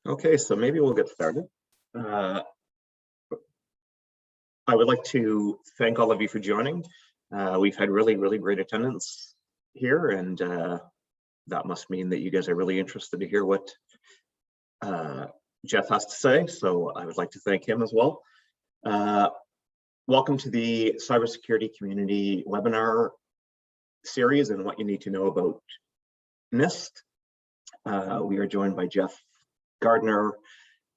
Okay, so maybe we'll get started. I would like to thank all of you for joining. We've had really great attendance here, and that must mean that you guys are really interested to hear what Jeff has to say, so I would like to thank him as well. Welcome to the Cybersecurity Community Webinar series and what you need to know about NIST. We are joined by Jeff Gardiner,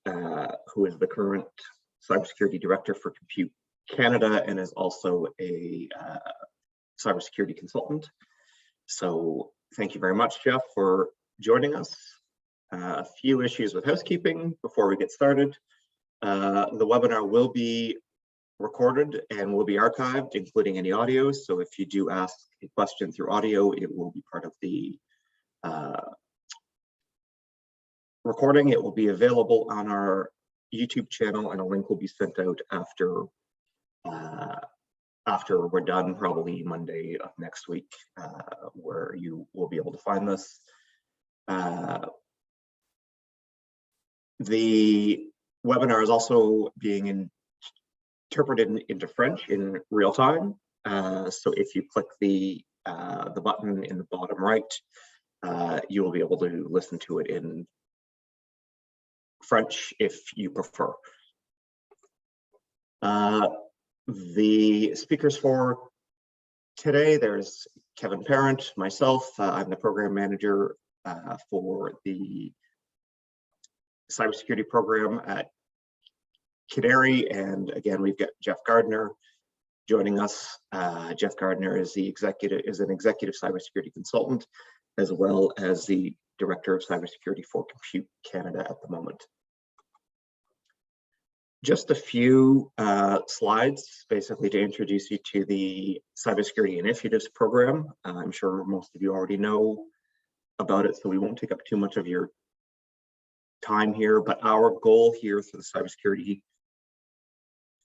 who is the current Cybersecurity Director for Compute Canada and is also a cybersecurity consultant. So thank you very much, Jeff, for joining us. A few issues with housekeeping before we get started. The webinar will be recorded and will be archived, including any audio. So if you do ask a question through audio, it will be part of the recording. It will be available on our YouTube channel, and a link will be sent out after we're done, probably Monday of next week, where you will be able to find this. The webinar is also being interpreted into French in real time. So if you click the button in the bottom right, you will be able to listen to it in French if you prefer. The speakers for today, there's Kevin Parent, myself. I'm the program manager for the cybersecurity program at Canary, and again, we've got Jeff Gardiner joining us. Jeff Gardiner is an executive cybersecurity consultant, as well as the Director of Cybersecurity for Compute Canada at the moment. Just a few slides, basically to introduce you to the Cybersecurity Initiatives program. I'm sure most of you already know about it, so we won't take up too much of your time here, but our goal here for the cybersecurity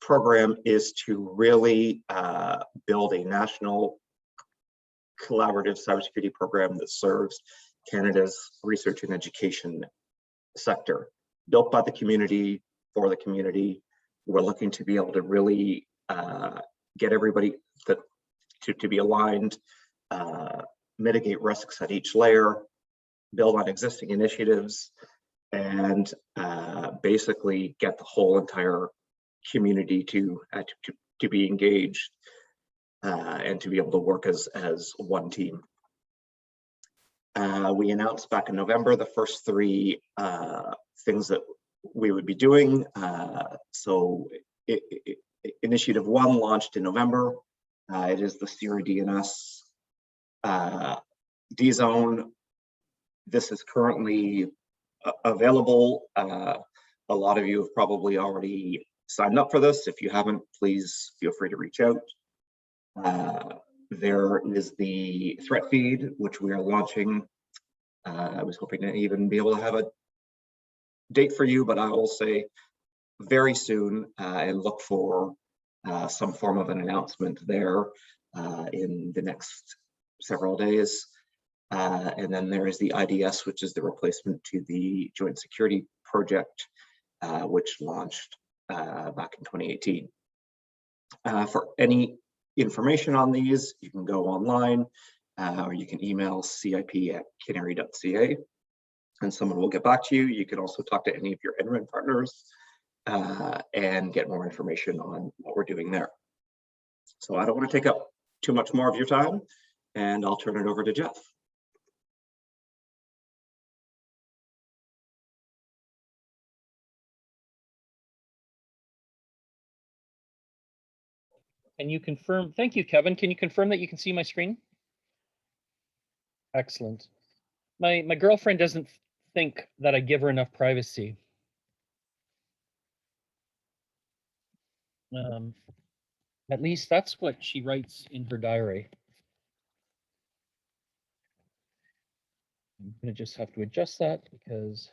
program is to really build a national collaborative cybersecurity program that serves Canada's research and education sector. Built by the community, for the community. We're looking to be able to really get everybody to be aligned, mitigate risks at each layer, build on existing initiatives, and basically get the whole entire community to be engaged and to be able to work as one team. We announced back in November the first three things that we would be doing. So Initiative 1 launched in November. It is the Sierra DNS D-Zone. This is currently available. A lot of you have probably already signed up for this. If you haven't, please feel free to reach out. There is the threat feed, which we are launching. I was hoping to even be able to have a date for you, but I will say very soon, and look for some form of an announcement there in the next several days. And then there is the IDS, which is the replacement to the Joint Security Project, which launched back in 2018. For any information on these, you can go online, or you can email cip@canary.ca, and someone will get back to you. You can also talk to any of your NREN partners and get more information on what we're doing there. So I don't want to take up too much more of your time, and I'll turn it over to Jeff. Can you confirm? Thank you, Kevin. Can you confirm that you can see my screen? Excellent. My girlfriend doesn't think that I give her enough privacy. At least that's what she writes in her diary. I'm gonna just have to adjust that because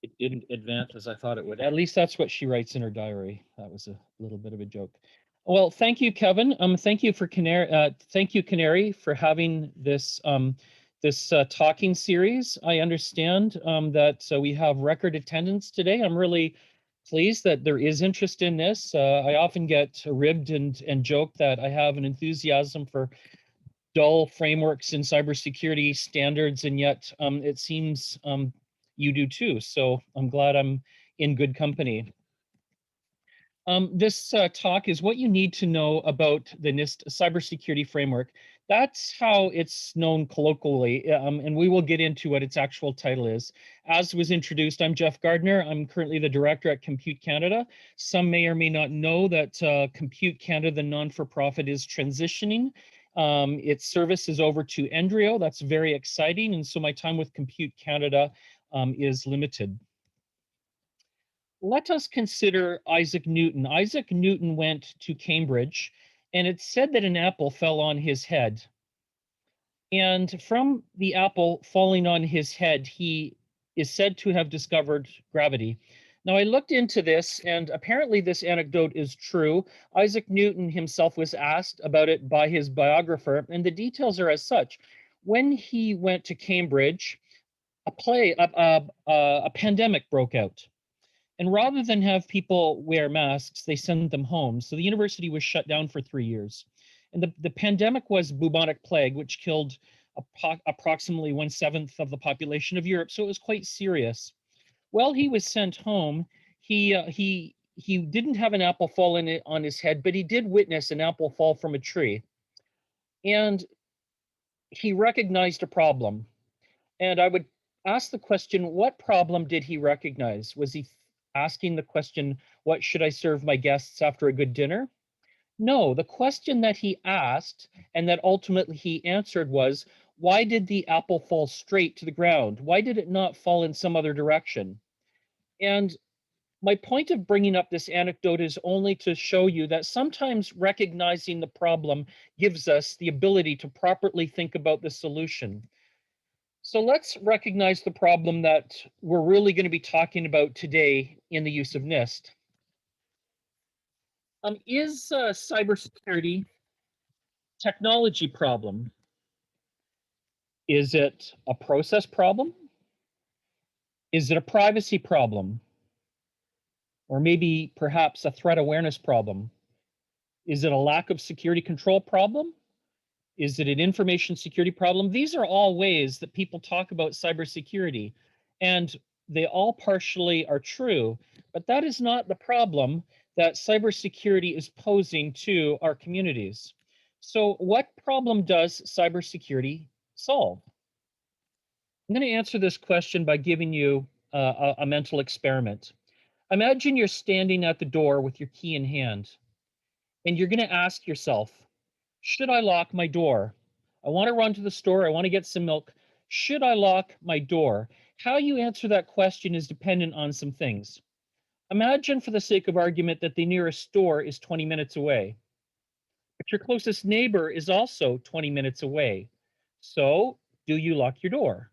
it didn't advance as I thought it would. At least that's what she writes in her diary. That was a little bit of a joke. Well, thank you, Kevin. Thank you for Canary. Thank you, Canary, for having this this talking series. I understand that we have record attendance today. I'm really pleased that there is interest in this. I often get ribbed and joke that I have an enthusiasm for dull frameworks in cybersecurity standards, and yet it seems you do too. So I'm glad I'm in good company. This talk is what you need to know about the NIST Cybersecurity Framework. That's how it's known colloquially, and we will get into what its actual title is. As was introduced, I'm Jeff Gardiner. I'm currently the director at Compute Canada. Some may or may not know that Compute Canada, the non-for-profit, is transitioning. Its service is over to Endrio. That's very exciting, and so my time with Compute Canada is limited. Let us consider Isaac Newton. Isaac Newton went to Cambridge, and it's said that an apple fell on his head. And from the apple falling on his head, he is said to have discovered gravity. Now, I looked into this, and apparently this anecdote is true. Isaac Newton himself was asked about it by his biographer, and the details are as such. When he went to Cambridge, a pandemic broke out. And rather than have people wear masks, they sent them home. So the university was shut down for 3 years. And the pandemic was bubonic plague, which killed approximately 1/7 of the population of Europe. So it was quite serious. While he was sent home, he didn't have an apple fall on his head, but he did witness an apple fall from a tree. And he recognized a problem. And I would ask the question, what problem did he recognize? Was he asking the question, what should I serve my guests after a good dinner? No, the question that he asked and that ultimately he answered was, why did the apple fall straight to the ground? Why did it not fall in some other direction? And my point of bringing up this anecdote is only to show you that sometimes recognizing the problem gives us the ability to properly think about the solution. So let's recognize the problem that we're really going to be talking about today in the use of NIST. Is cybersecurity technology problem? Is it a process problem? Is it a privacy problem? Or maybe perhaps a threat awareness problem? Is it a lack of security control problem? Is it an information security problem? These are all ways that people talk about cybersecurity, and they all partially are true, but that is not the problem that cybersecurity is posing to our communities. So what problem does cybersecurity solve? I'm going to answer this question by giving you a mental experiment. Imagine you're standing at the door with your key in hand, and you're going to ask yourself, should I lock my door? I want to run to the store. I want to get some milk. Should I lock my door? How you answer that question is dependent on some things. Imagine, for the sake of argument, that the nearest store is 20 minutes away, but your closest neighbor is also 20 minutes away. So, do you lock your door?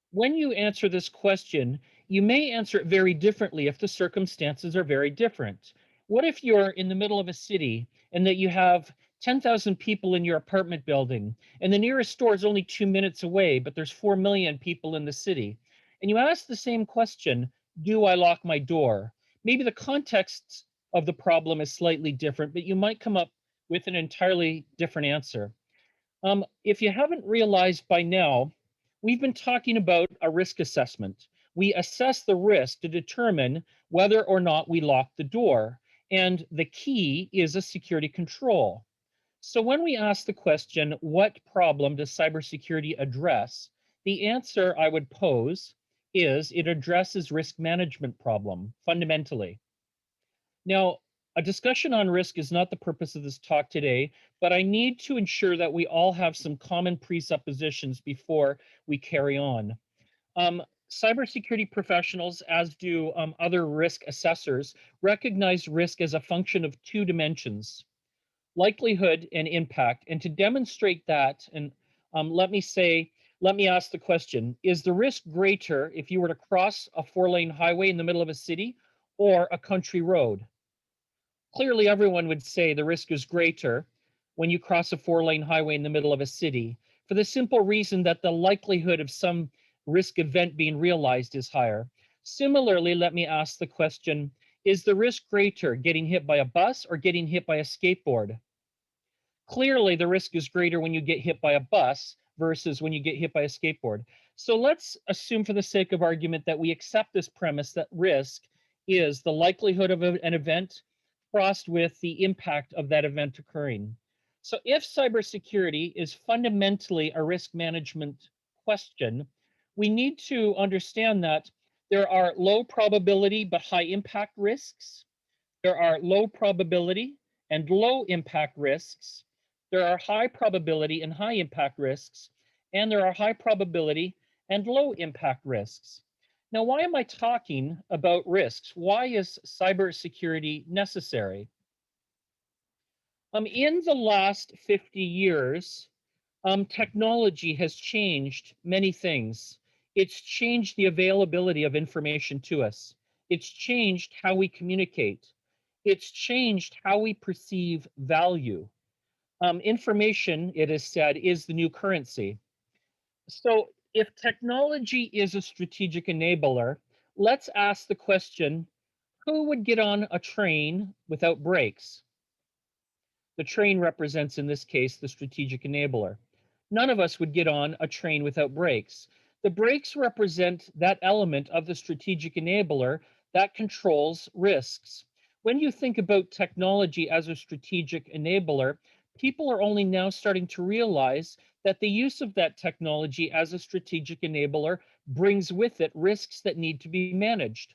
When you answer this question, you may answer it very differently if the circumstances are very different. What if you're in the middle of a city and that you have 10,000 people in your apartment building and the nearest store is only 2 minutes away, but there's 4 million people in the city? And you ask the same question, do I lock my door? Maybe the context of the problem is slightly different, but you might come up with an entirely different answer. If you haven't realized by now, we've been talking about a risk assessment. We assess the risk to determine whether or not we lock the door. And the key is a security control. So when we ask the question, what problem does cybersecurity address? The answer I would pose is it addresses risk management problem fundamentally. Now, a discussion on risk is not the purpose of this talk today, but I need to ensure that we all have some common presuppositions before we carry on. Cybersecurity professionals, as do other risk assessors, recognize risk as a function of two dimensions, likelihood and impact. And to demonstrate that, and let me ask the question, is the risk greater if you were to cross a 4-lane highway in the middle of a city or a country road? Clearly, everyone would say the risk is greater when you cross a 4-lane highway in the middle of a city. for the simple reason that the likelihood of some risk event being realized is higher. Similarly, let me ask the question, is the risk greater getting hit by a bus or getting hit by a skateboard? Clearly, the risk is greater when you get hit by a bus versus when you get hit by a skateboard. So let's assume for the sake of argument that we accept this premise that risk is the likelihood of an event crossed with the impact of that event occurring. So if cybersecurity is fundamentally a risk management question, we need to understand that there are low probability but high impact risks. There are low probability and low impact risks. There are high probability and high impact risks, and there are high probability and low impact risks. Now, why am I talking about risks? Why is cybersecurity necessary? In the last 50 years, technology has changed many things. It's changed the availability of information to us. It's changed how we communicate. It's changed how we perceive value. Information, it is said, is the new currency. So if technology is a strategic enabler, let's ask the question, who would get on a train without brakes? The train represents, in this case, the strategic enabler. None of us would get on a train without brakes. The brakes represent that element of the strategic enabler that controls risks. When you think about technology as a strategic enabler, people are only now starting to realize that the use of that technology as a strategic enabler brings with it risks that need to be managed.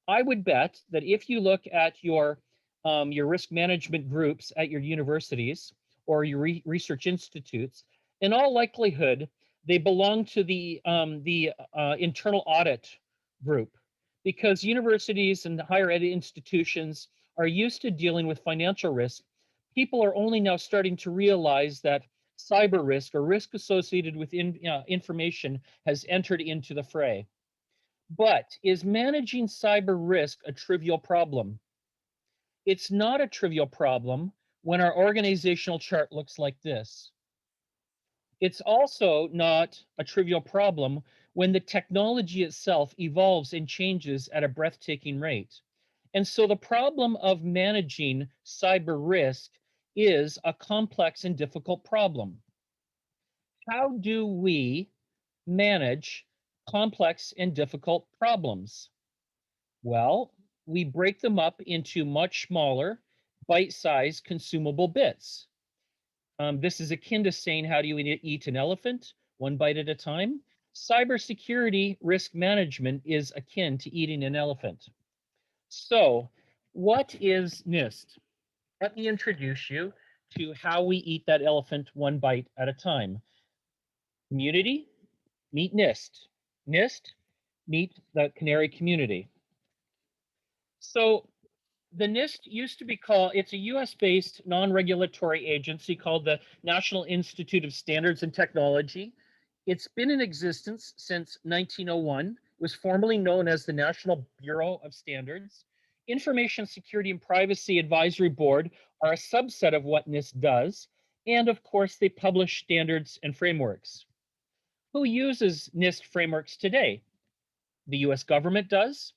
I would bet that if you look at your risk management groups at your universities or your research institutes, in all likelihood, they belong to the internal audit group, because universities and higher ed institutions are used to dealing with financial risk. People are only now starting to realize that cyber risk or risk associated with information has entered into the fray. But is managing cyber risk a trivial problem? It's not a trivial problem when our organizational chart looks like this. It's also not a trivial problem when the technology itself evolves and changes at a breathtaking rate. And so the problem of managing cyber risk is a complex and difficult problem. How do we manage complex and difficult problems? Well, we break them up into much smaller, bite-sized consumable bits. This is akin to saying, how do you eat an elephant? One bite at a time. Cybersecurity risk management is akin to eating an elephant. So, what is NIST? Let me introduce you to how we eat that elephant one bite at a time. Community, meet NIST. NIST, meet the canary community. So the NIST used to be called, it's a US-based non-regulatory agency called the National Institute of Standards and Technology. It's been in existence since 1901. It was formerly known as the National Bureau of Standards. Information Security and Privacy Advisory Board are a subset of what NIST does. And of course, they publish standards and frameworks. Who uses NIST frameworks today? The US government does.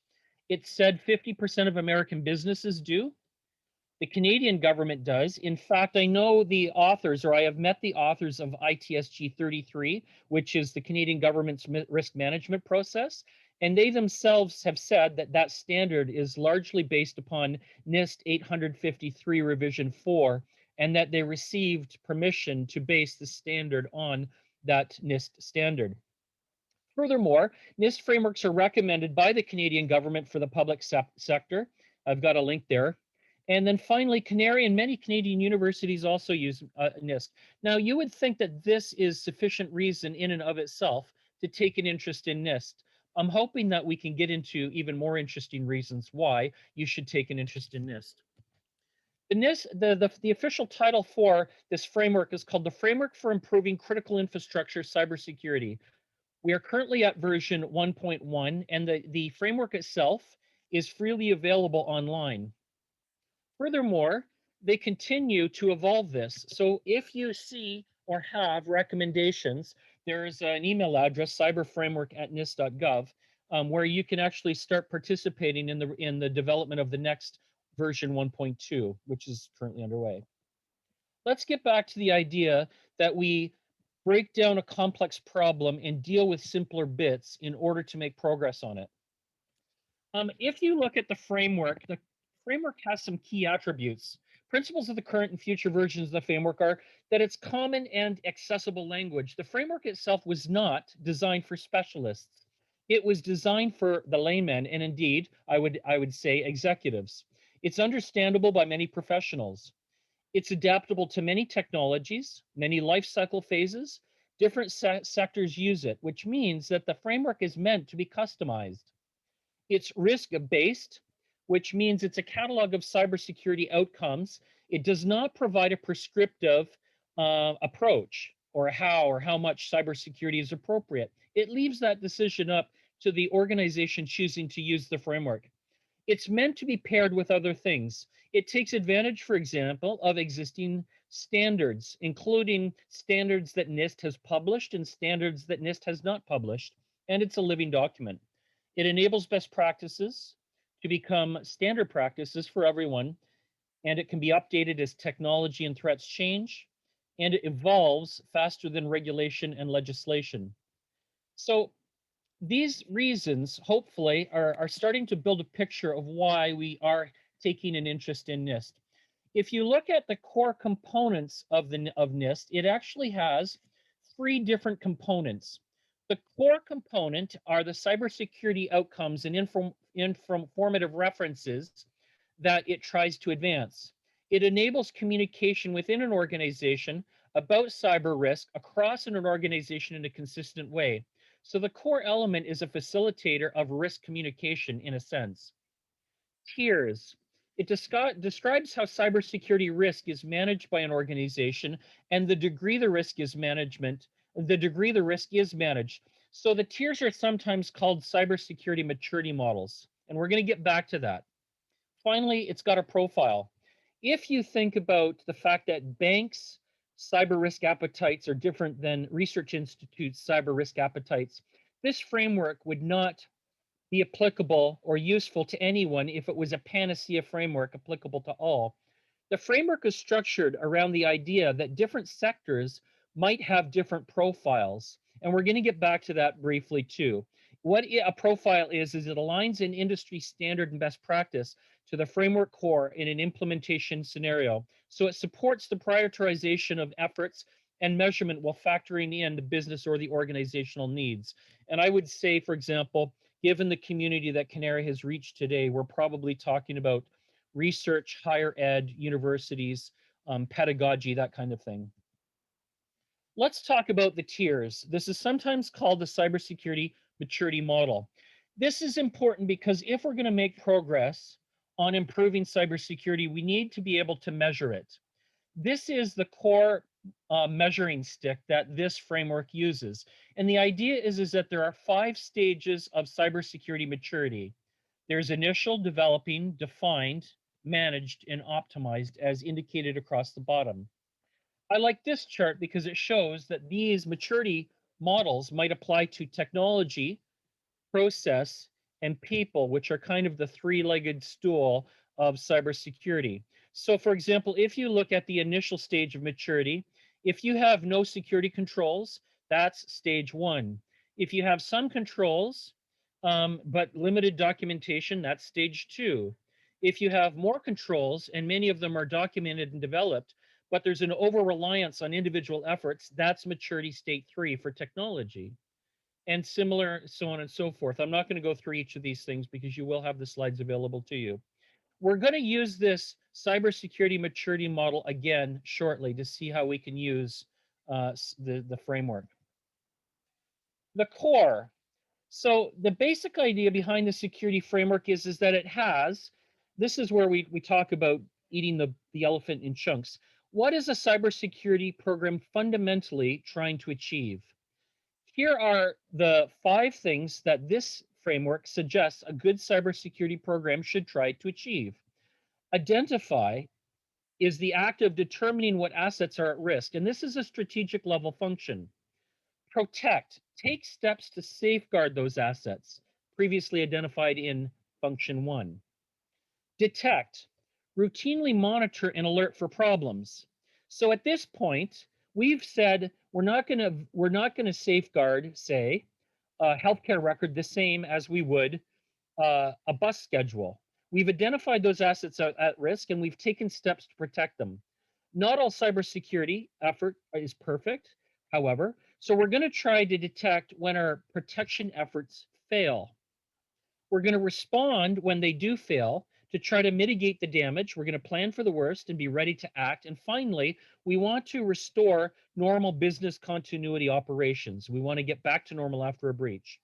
It's said 50% of American businesses do. The Canadian government does. In fact, I know the authors, or I have met the authors of ITSG 33, which is the Canadian government's risk management process. And they themselves have said that that standard is largely based upon NIST 853 revision 4, and that they received permission to base the standard on that NIST standard. Furthermore, NIST frameworks are recommended by the Canadian government for the public sector. I've got a link there. And then finally, Canary and many Canadian universities also use NIST. Now, you would think that this is sufficient reason in and of itself to take an interest in NIST. I'm hoping that we can get into even more interesting reasons why you should take an interest in NIST. The NIST, the official title for this framework is called the Framework for Improving Critical Infrastructure Cybersecurity. We are currently at version 1.1, and the framework itself is freely available online. Furthermore, they continue to evolve this. So if you see or have recommendations, there is an email address, cyberframework@nist.gov, where you can actually start participating in the development of the next version 1.2, which is currently underway. Let's get back to the idea that we break down a complex problem and deal with simpler bits in order to make progress on it. If you look at the framework has some key attributes. Principles of the current and future versions of the framework are that it's common and accessible language. The framework itself was not designed for specialists. It was designed for the layman, and indeed, I would say executives. It's understandable by many professionals. It's adaptable to many technologies, many life cycle phases. Different sectors use it, which means that the framework is meant to be customized. It's risk-based, which means it's a catalog of cybersecurity outcomes. It does not provide a prescriptive approach or how much cybersecurity is appropriate. It leaves that decision up to the organization choosing to use the framework. It's meant to be paired with other things. It takes advantage, for example, of existing standards, including standards that NIST has published and standards that NIST has not published, and it's a living document. It enables best practices to become standard practices for everyone, and it can be updated as technology and threats change, and it evolves faster than regulation and legislation. So these reasons, hopefully, are starting to build a picture of why we are taking an interest in NIST. If you look at the core components of NIST, it actually has 3 different components. The core component are the cybersecurity outcomes and informative references that it tries to advance. It enables communication within an organization about cyber risk across an organization in a consistent way. So the core element is a facilitator of risk communication in a sense. Tiers. It describes how cybersecurity risk is managed by an organization and the degree the risk is managed. So the tiers are sometimes called cybersecurity maturity models, and we're going to get back to that. Finally, it's got a profile. If you think about the fact that banks' cyber risk appetites are different than research institutes' cyber risk appetites, this framework would not be applicable or useful to anyone if it was a panacea framework applicable to all. The framework is structured around the idea that different sectors might have different profiles. And we're going to get back to that briefly too. What a profile is it aligns an industry standard and best practice to the framework core in an implementation scenario. So it supports the prioritization of efforts and measurement while factoring in the business or the organizational needs. And I would say, for example, given the community that Canary has reached today, we're probably talking about research, higher ed, universities, pedagogy, that kind of thing. Let's talk about the tiers. This is sometimes called the cybersecurity maturity model. This is important because if we're going to make progress on improving cybersecurity, we need to be able to measure it. This is the core measuring stick that this framework uses. And the idea is that there are 5 stages of cybersecurity maturity. There's initial, developing, defined, managed, and optimized as indicated across the bottom. I like this chart because it shows that these maturity models might apply to technology, process, and people, which are kind of the 3-legged stool of cybersecurity. So for example, if you look at the initial stage of maturity, if you have no security controls, that's stage 1. If you have some controls, but limited documentation, that's stage 2. If you have more controls and many of them are documented and developed, but there's an over-reliance on individual efforts, that's maturity state 3 for technology. And similar, so on and so forth. I'm not going to go through each of these things because you will have the slides available to you. We're going to use this cybersecurity maturity model again shortly to see how we can use the framework. The core. So the basic idea behind the security framework is that it has, this is where we talk about eating the elephant in chunks. What is a cybersecurity program fundamentally trying to achieve? Here are the 5 things that this framework suggests a good cybersecurity program should try to achieve. Identify is the act of determining what assets are at risk. And this is a strategic level function. Protect, take steps to safeguard those assets previously identified in function 1. Detect, routinely monitor and alert for problems. So at this point, we've said we're not going to safeguard, say, a healthcare record the same as we would a bus schedule. We've identified those assets at risk and we've taken steps to protect them. Not all cybersecurity effort is perfect, however, so we're going to try to detect when our protection efforts fail. We're going to respond when they do fail to try to mitigate the damage. We're going to plan for the worst and be ready to act. And finally, we want to restore normal business continuity operations. We want to get back to normal after a breach.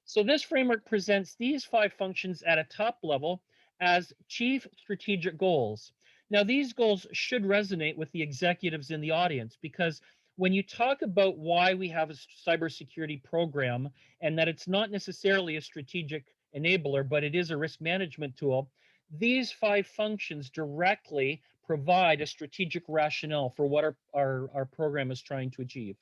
So this framework presents these 5 functions at a top level as chief strategic goals. Now, these goals should resonate with the executives in the audience, because when you talk about why we have a cybersecurity program and that it's not necessarily a strategic enabler, but it is a risk management tool, these 5 functions directly provide a strategic rationale for what our program is trying to achieve.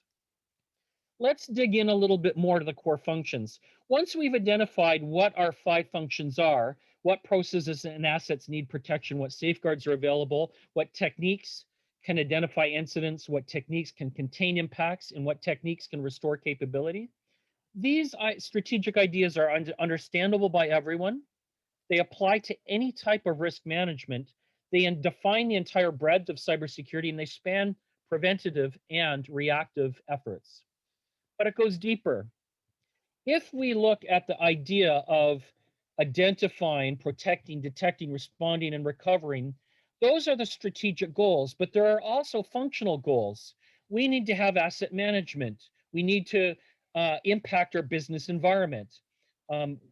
Let's dig in a little bit more to the core functions. Once we've identified what our 5 functions are, what processes and assets need protection, what safeguards are available, what techniques can identify incidents, what techniques can contain impacts, and what techniques can restore capability, these strategic ideas are understandable by everyone. They apply to any type of risk management. They define the entire breadth of cybersecurity, and they span preventative and reactive efforts. But it goes deeper. If we look at the idea of identifying, protecting, detecting, responding, and recovering, those are the strategic goals, but there are also functional goals. We need to have asset management. We need to impact our business environment.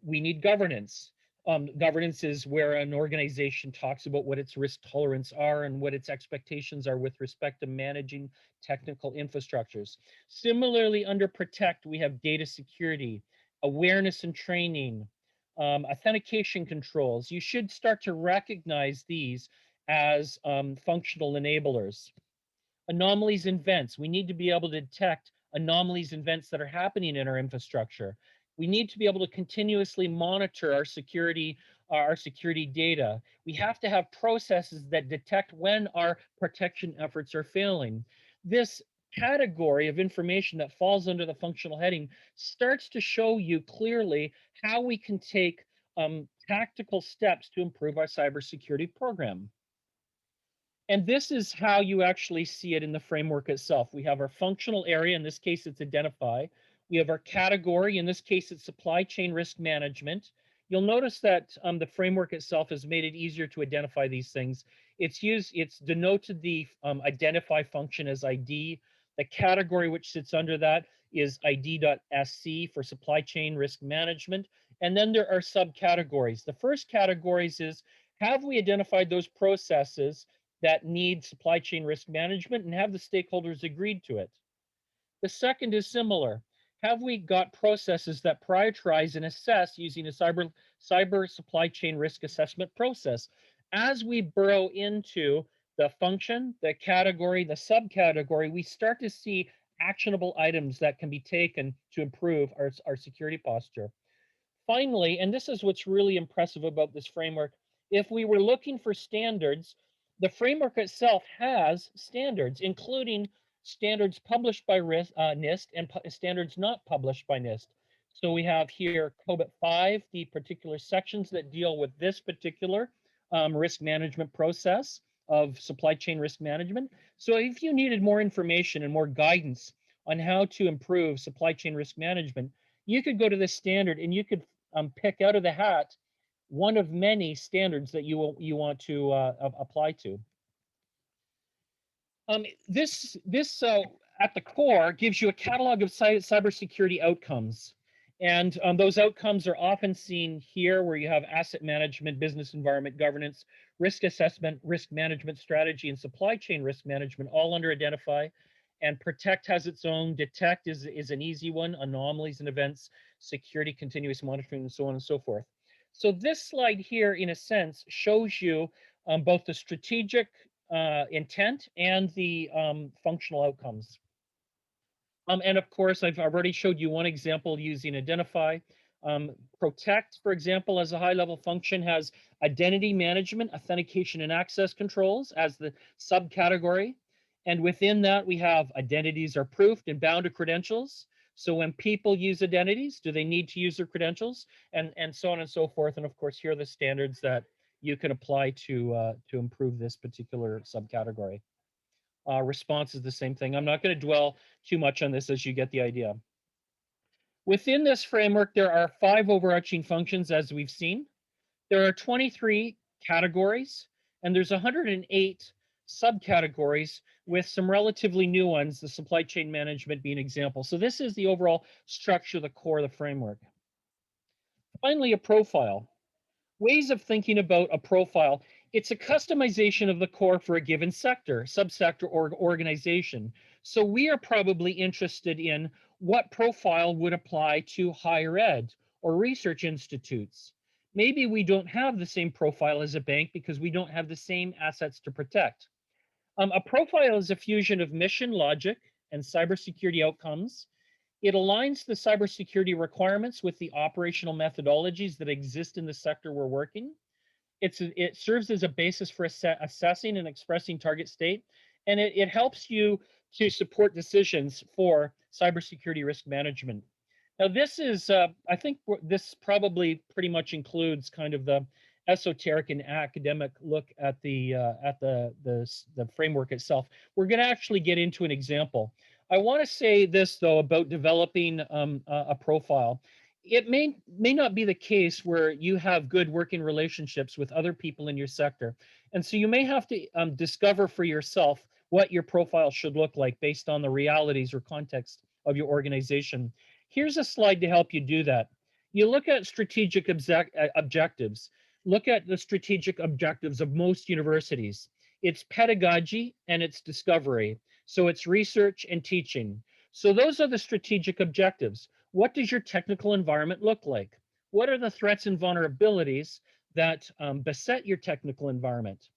We need governance. Governance is where an organization talks about what its risk tolerance are and what its expectations are with respect to managing technical infrastructures. Similarly, under protect, we have data security, awareness and training, authentication controls. You should start to recognize these as functional enablers. Anomalies and events. We need to be able to detect anomalies and events that are happening in our infrastructure. We need to be able to continuously monitor our security data. We have to have processes that detect when our protection efforts are failing. This category of information that falls under the functional heading starts to show you clearly how we can take tactical steps to improve our cybersecurity program. And this is how you actually see it in the framework itself. We have our functional area, in this case it's identify. We have our category, in this case it's supply chain risk management. You'll notice that the framework itself has made it easier to identify these things. It's denoted the identify function as ID. The category which sits under that is ID.SC for supply chain risk management. And then there are subcategories. The first categories is, have we identified those processes that need supply chain risk management, and have the stakeholders agreed to it? The second is similar. Have we got processes that prioritize and assess using a cyber supply chain risk assessment process? As we burrow into the function, the category, the subcategory, we start to see actionable items that can be taken to improve our security posture. Finally, and this is what's really impressive about this framework, if we were looking for standards, the framework itself has standards, including standards published by NIST and standards not published by NIST. So we have here COBIT 5, the particular sections that deal with this particular risk management process of supply chain risk management. So if you needed more information and more guidance on how to improve supply chain risk management, you could go to this standard and you could pick out of the hat one of many standards that you want to apply to. This at the core gives you a catalog of cybersecurity outcomes. And those outcomes are often seen here, where you have asset management, business environment, governance, risk assessment, risk management strategy, and supply chain risk management, all under identify. And protect has its own. Detect is an easy one, anomalies and events, security, continuous monitoring, and so on and so forth. So this slide here, in a sense, shows you both the strategic intent and the functional outcomes. And of course, I've already showed you one example using identify. Protect, for example, as a high-level function, has identity management, authentication, and access controls as the subcategory. And within that, we have identities are proofed and bound to credentials. So when people use identities, do they need to use their credentials? And so on and so forth. And of course, here are the standards that you can apply to improve this particular subcategory. Response is the same thing. I'm not going to dwell too much on this, as you get the idea. Within this framework, there are 5 overarching functions, as we've seen. There are 23 categories, and there's 108 subcategories, with some relatively new ones, the supply chain management being an example. So this is the overall structure, the core of the framework. Finally, a profile. Ways of thinking about a profile. It's a customization of the core for a given sector, subsector, or organization. So we are probably interested in what profile would apply to higher ed or research institutes. Maybe we don't have the same profile as a bank because we don't have the same assets to protect. A profile is a fusion of mission logic and cybersecurity outcomes. It aligns the cybersecurity requirements with the operational methodologies that exist in the sector we're working. It serves as a basis for assessing and expressing target state, and it helps you to support decisions for cybersecurity risk management. Now, this is, I think this probably pretty much includes kind of the esoteric and academic look at the framework itself. We're going to actually get into an example. I want to say this, though, about developing a profile. It may not be the case where you have good working relationships with other people in your sector. And so you may have to discover for yourself what your profile should look like based on the realities or context of your organization. Here's a slide to help you do that. You look at strategic objectives. Look at the strategic objectives of most universities. It's pedagogy and it's discovery. So it's research and teaching. So those are the strategic objectives. What does your technical environment look like? What are the threats and vulnerabilities that beset your technical environment?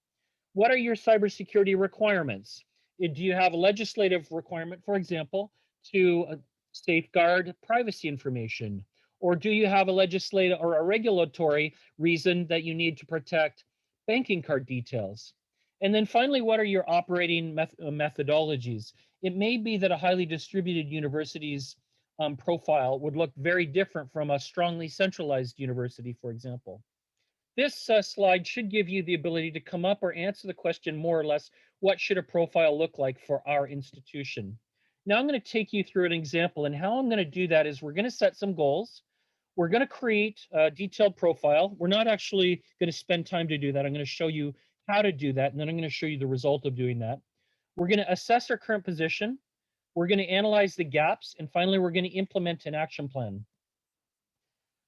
What are your cybersecurity requirements? Do you have a legislative requirement, for example, to safeguard privacy information? Or do you have a legislative or a regulatory reason that you need to protect banking card details? And then finally, what are your operating methodologies? It may be that a highly distributed university's profile would look very different from a strongly centralized university, for example. This slide should give you the ability to come up or answer the question more or less, what should a profile look like for our institution? Now I'm going to take you through an example, and how I'm going to do that is we're going to set some goals. We're going to create a detailed profile. We're not actually going to spend time to do that. I'm going to show you how to do that, and then I'm going to show you the result of doing that. We're going to assess our current position. We're going to analyze the gaps, and finally, we're going to implement an action plan.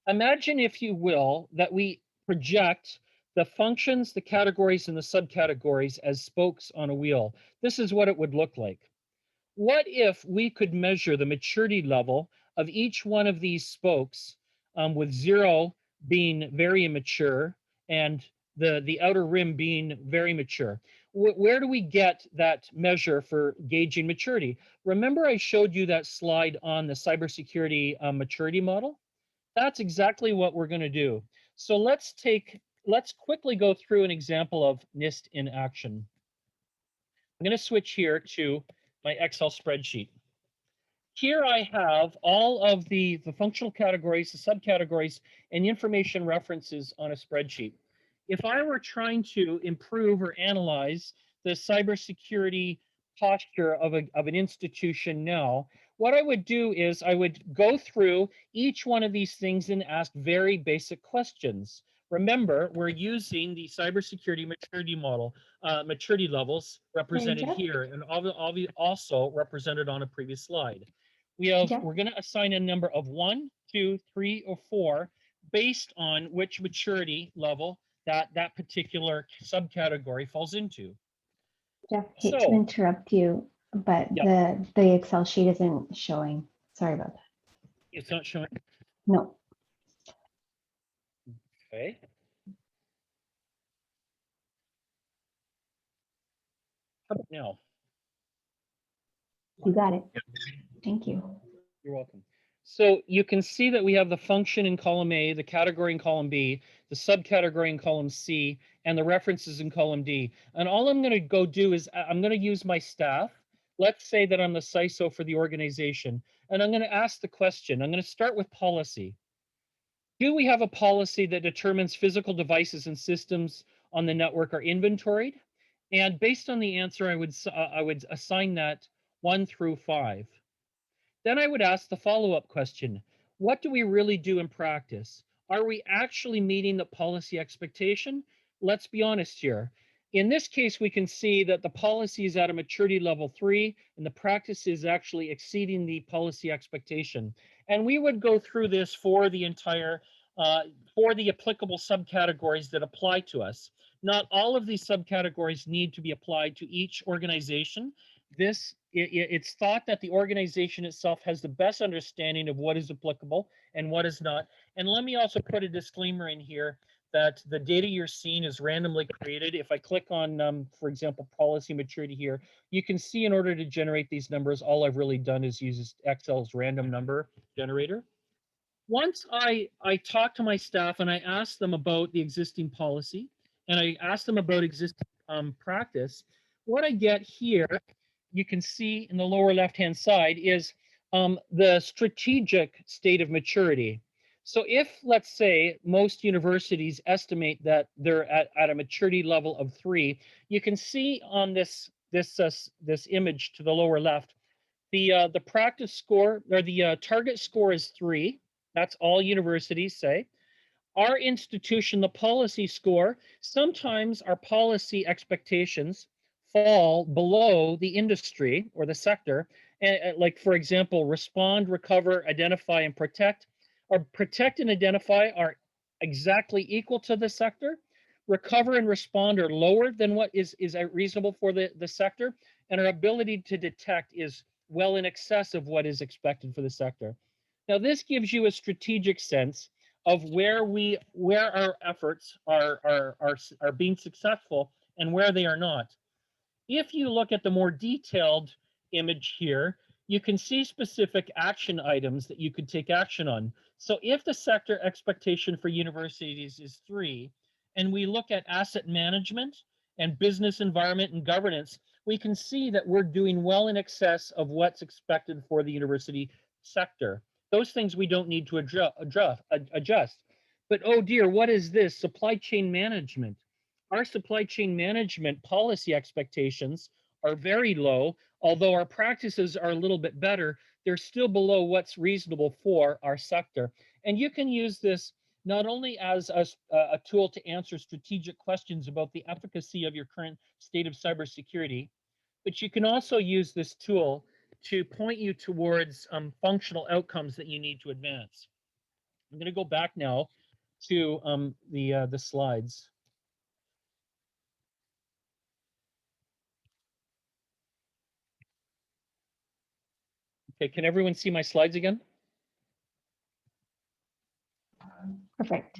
Imagine, if you will, that we project the functions, the categories, and the subcategories as spokes on a wheel. This is what it would look like. What if we could measure the maturity level of each one of these spokes, with 0 being very immature and the outer rim being very mature? Where do we get that measure for gauging maturity? Remember, I showed you that slide on the cybersecurity maturity model? That's exactly what we're going to do. So let's quickly go through an example of NIST in action. I'm going to switch here to my Excel spreadsheet. Here I have all of the functional categories, the subcategories, and information references on a spreadsheet. If I were trying to improve or analyze the cybersecurity posture of an institution now, what I would do is I would go through each one of these things and ask very basic questions. Remember, we're using the cybersecurity maturity model, maturity levels represented here, and also represented on a previous slide. We're going to assign a number of 1, 2, 3, or 4 based on which maturity level that particular subcategory falls into. Jeff, hate to interrupt you, but the Excel sheet isn't showing. Sorry about that. It's not showing? No. Okay. How about now? You got it. Thank you. You're welcome. So you can see that we have the function in column A, the category in column B, the subcategory in column C, and the references in column D. And all I'm going to go do is I'm going to use my staff. Let's say that I'm the CISO for the organization, and I'm going to ask the question. I'm going to start with policy. Do we have a policy that determines physical devices and systems on the network are inventoried? And based on the answer, I would assign that 1 through 5. Then I would ask the follow-up question. What do we really do in practice? Are we actually meeting the policy expectation? Let's be honest here. In this case, we can see that the policy is at a maturity level 3 and the practice is actually exceeding the policy expectation. And we would go through this for the entire, for the applicable subcategories that apply to us. Not all of these subcategories need to be applied to each organization. It's thought that the organization itself has the best understanding of what is applicable and what is not. And let me also put a disclaimer in here that the data you're seeing is randomly created. If I click on, for example, policy maturity here, you can see in order to generate these numbers, all I've really done is use Excel's random number generator. Once I talk to my staff and I ask them about the existing policy and I ask them about existing practice, what I get here, you can see in the lower left-hand side, is the strategic state of maturity. So if, let's say, most universities estimate that they're at a maturity level of 3, you can see on this image to the lower left, the practice score or the target score is 3. That's all universities say. Our institution, the policy score, sometimes our policy expectations fall below the industry or the sector. And like, for example, respond, recover, identify, and protect. Or protect and identify are exactly equal to the sector. Recover and respond are lower than what is reasonable for the sector. And our ability to detect is well in excess of what is expected for the sector. Now, this gives you a strategic sense of where our efforts are being successful and where they are not. If you look at the more detailed image here, you can see specific action items that you could take action on. So if the sector expectation for universities is 3, and we look at asset management and business environment and governance, we can see that we're doing well in excess of what's expected for the university sector. Those things we don't need to adjust. But oh dear, what is this? Supply chain management. Our supply chain management policy expectations are very low. Although our practices are a little bit better, they're still below what's reasonable for our sector. And you can use this not only as a tool to answer strategic questions about the efficacy of your current state of cybersecurity, but you can also use this tool to point you towards functional outcomes that you need to advance. I'm going to go back now to the slides. Okay, can everyone see my slides again? Perfect.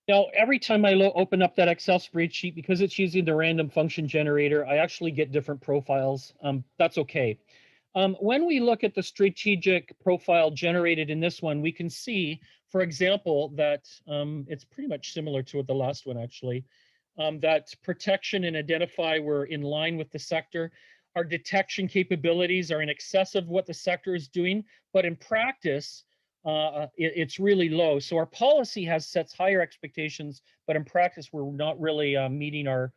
Now, every time I open up that Excel spreadsheet, because it's using the random function generator, I actually get different profiles. That's okay. When we look at the strategic profile generated in this one, we can see, for example, that it's pretty much similar to the last one, actually, that protection and identify were in line with the sector. Our detection capabilities are in excess of what the sector is doing, but in practice, it's really low. So our policy sets higher expectations, but in practice, we're not really meeting our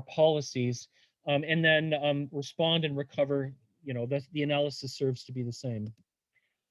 policies. And then respond and recover, you know, the analysis serves to be the same.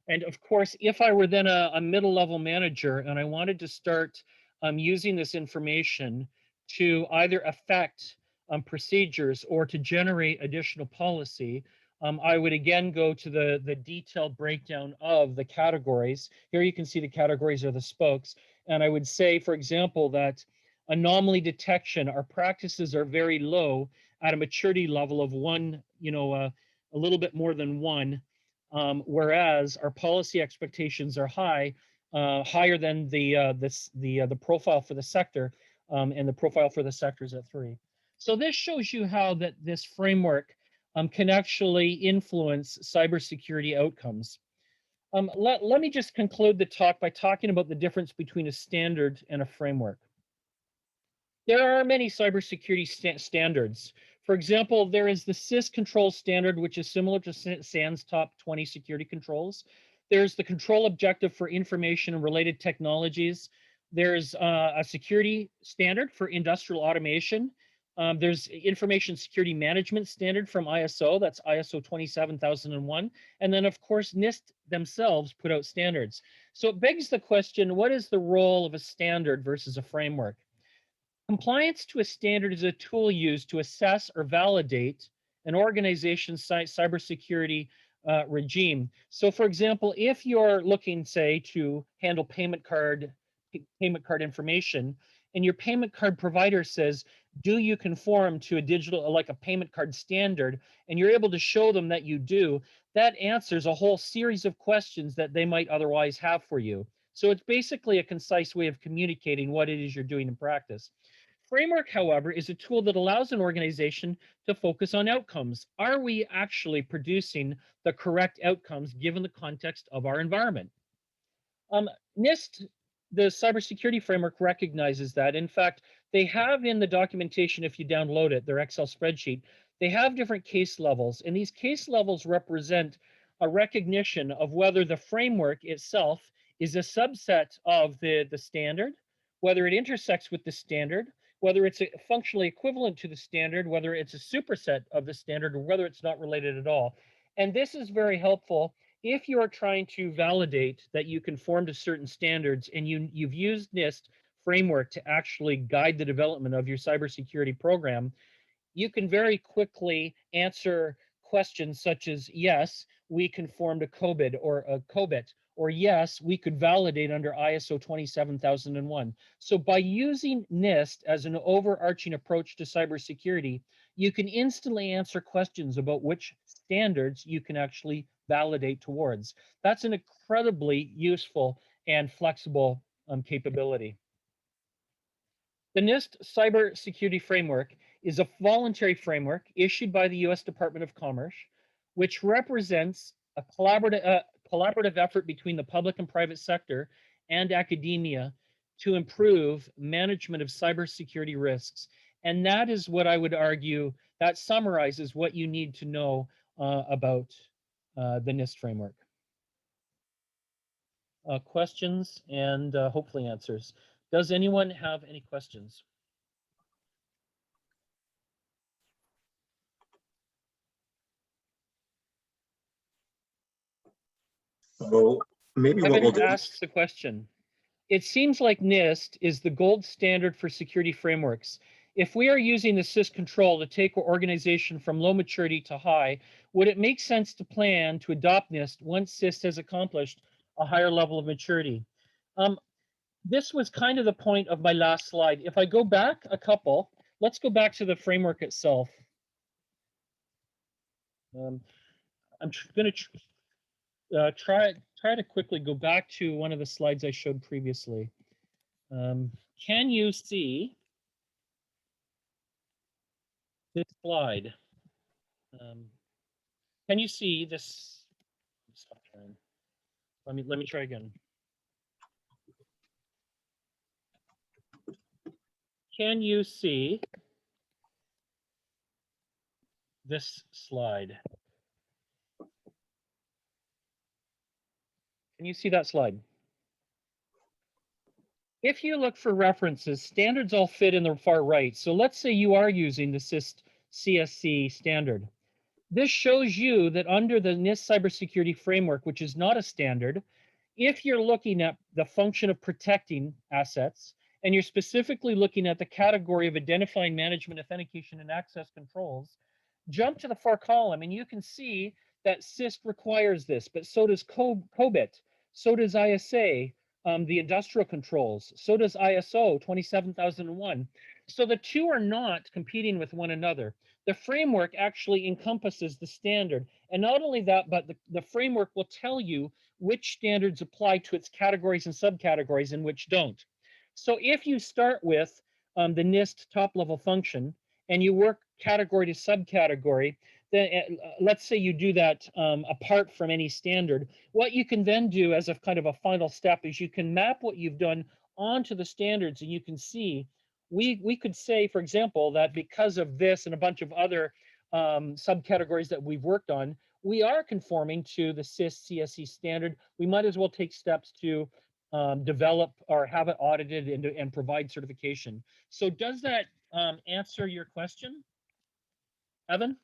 And of course, if I were then a middle level manager and I wanted to start using this information to either affect procedures or to generate additional policy, I would again go to the detailed breakdown of the categories. Here you can see the categories are the spokes. And I would say, for example, that anomaly detection, our practices are very low at a maturity level of 1, you know, a little bit more than 1, whereas our policy expectations are higher than the profile for the sector, and the profile for the sector is at 3. So this shows you how that this framework can actually influence cybersecurity outcomes. Let me just conclude the talk by talking about the difference between a standard and a framework. There are many cybersecurity standards. For example, there is the CIS control standard, which is similar to SANS top 20 security controls. There's the control objective for information and related technologies. There's a security standard for industrial automation. There's information security management standard from ISO, that's ISO 27001. And then of course, NIST themselves put out standards. So it begs the question, what is the role of a standard versus a framework? Compliance to a standard is a tool used to assess or validate an organization's cybersecurity regime. So for example, if you're looking, say, to handle payment card information, and your payment card provider says, do you conform to a digital, like a payment card standard, and you're able to show them that you do, that answers a whole series of questions that they might otherwise have for you. So it's basically a concise way of communicating what it is you're doing in practice. Framework, however, is a tool that allows an organization to focus on outcomes. Are we actually producing the correct outcomes given the context of our environment? NIST, the cybersecurity framework, recognizes that. In fact, they have in the documentation, if you download it, their Excel spreadsheet, they have different case levels. And these case levels represent a recognition of whether the framework itself is a subset of the standard, whether it intersects with the standard, whether it's functionally equivalent to the standard, whether it's a superset of the standard, or whether it's not related at all. And this is very helpful if you are trying to validate that you conform to certain standards and you've used NIST framework to actually guide the development of your cybersecurity program. You can very quickly answer questions such as, yes, we conform to COBIT or a COBIT, or yes, we could validate under ISO 27001. So by using NIST as an overarching approach to cybersecurity, you can instantly answer questions about which standards you can actually validate towards. That's an incredibly useful and flexible capability. The NIST Cybersecurity Framework is a voluntary framework issued by the US Department of Commerce, which represents a collaborative effort between the public and private sector and academia to improve management of cybersecurity risks. And that is what I would argue, that summarizes what you need to know about the NIST framework. Questions and hopefully answers. Does anyone have any questions? So maybe what we'll do. Asks the question. It seems like NIST is the gold standard for security frameworks. If we are using the CIS control to take our organization from low maturity to high, would it make sense to plan to adopt NIST once CIS has accomplished a higher level of maturity? This was kind of the point of my last slide. If I go back a couple, let's go back to the framework itself. I'm going to try to quickly go back to one of the slides I showed previously. Can you see this slide? Can you see this? Stop trying. Let me try again. Can you see this slide? Can you see that slide? If you look for references, standards all fit in the far right. So let's say you are using the CST standard. This shows you that under the NIST Cybersecurity Framework, which is not a standard, if you're looking at the function of protecting assets, and you're specifically looking at the category of identifying, management, authentication, and access controls, jump to the far column and you can see that CIST requires this, but so does COBIT, so does ISA, the industrial controls, so does ISO 27001. So the two are not competing with one another. The framework actually encompasses the standard. And not only that, but the framework will tell you which standards apply to its categories and subcategories and which don't. So if you start with the NIST top level function, and you work category to subcategory, then let's say you do that apart from any standard, what you can then do as a kind of a final step is you can map what you've done onto the standards, and you can see, we could say, for example, that because of this and a bunch of other subcategories that we've worked on, we are conforming to the CIS-CSE standard. We might as well take steps to develop or have it audited and provide certification. So does that answer your question, Evan?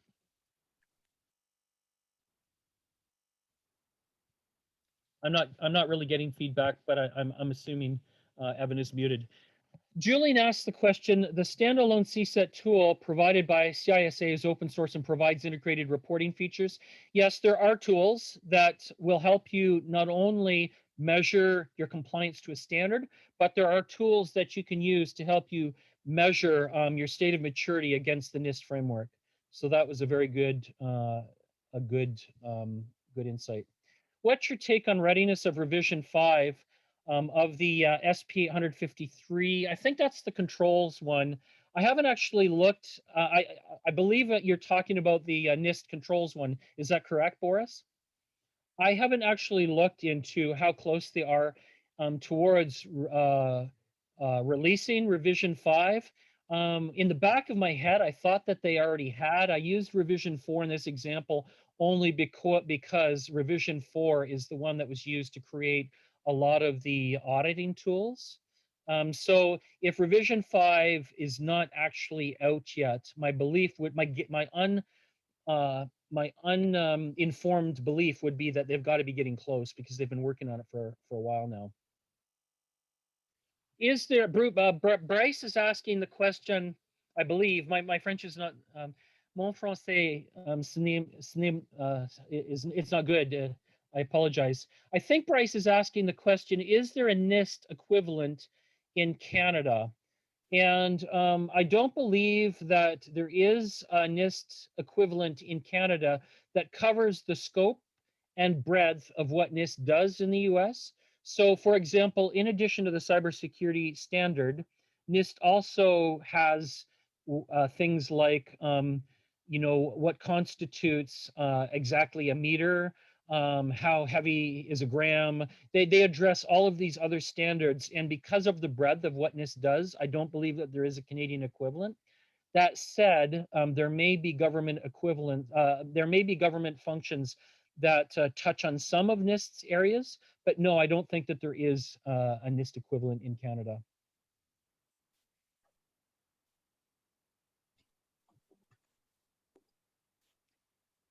I'm not really getting feedback, but I'm assuming Evan is muted. Julian asked the question, the standalone CSET tool provided by CISA is open source and provides integrated reporting features. Yes, there are tools that will help you not only measure your compliance to a standard, but there are tools that you can use to help you measure your state of maturity against the NIST framework. So that was a very good, good insight. What's your take on readiness of revision 5 of the SP 853? I think that's the controls one. I haven't actually looked. I believe that you're talking about the NIST controls one. Is that correct, Boris? I haven't actually looked into how close they are towards releasing revision 5. In the back of my head, I thought that they already had. I used revision 4 in this example only because revision 4 is the one that was used to create a lot of the auditing tools. So if revision 5 is not actually out yet, my belief would, my uninformed belief would be that they've got to be getting close because they've been working on it for a while now. Is there, Bryce is asking the question, I believe, my French is not, mon français it's not good. I apologize. I think Bryce is asking the question, is there a NIST equivalent in Canada? And I don't believe that there is a NIST equivalent in Canada that covers the scope and breadth of what NIST does in the US. So for example, in addition to the cybersecurity standard, NIST also has things like, you know, what constitutes exactly a meter, how heavy is a gram. They address all of these other standards. And because of the breadth of what NIST does, I don't believe that there is a Canadian equivalent. That said, there may be government equivalent, there may be government functions that touch on some of NIST's areas, but no, I don't think that there is a NIST equivalent in Canada.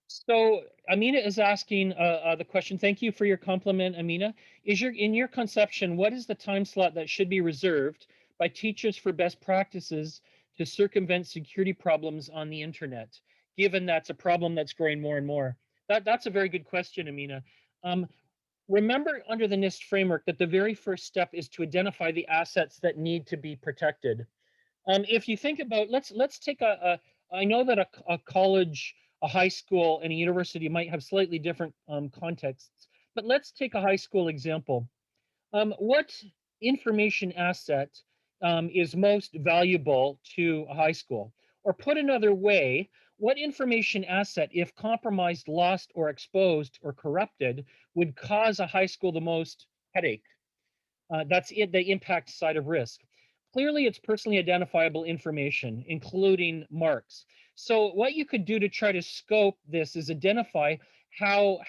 So Amina is asking the question. Thank you for your compliment, Amina. In your conception, what is the time slot that should be reserved by teachers for best practices to circumvent security problems on the internet, given that's a problem that's growing more and more? That's a very good question, Amina. Remember under the NIST framework that the very first step is to identify the assets that need to be protected. If you think about, let's take I know that a college, a high school, and a university might have slightly different contexts, but let's take a high school example. What information asset is most valuable to a high school? Or put another way, what information asset, if compromised, lost, or exposed, or corrupted, would cause a high school the most headache? That's it, the impact side of risk. Clearly, it's personally identifiable information, including marks. So what you could do to try to scope this is identify how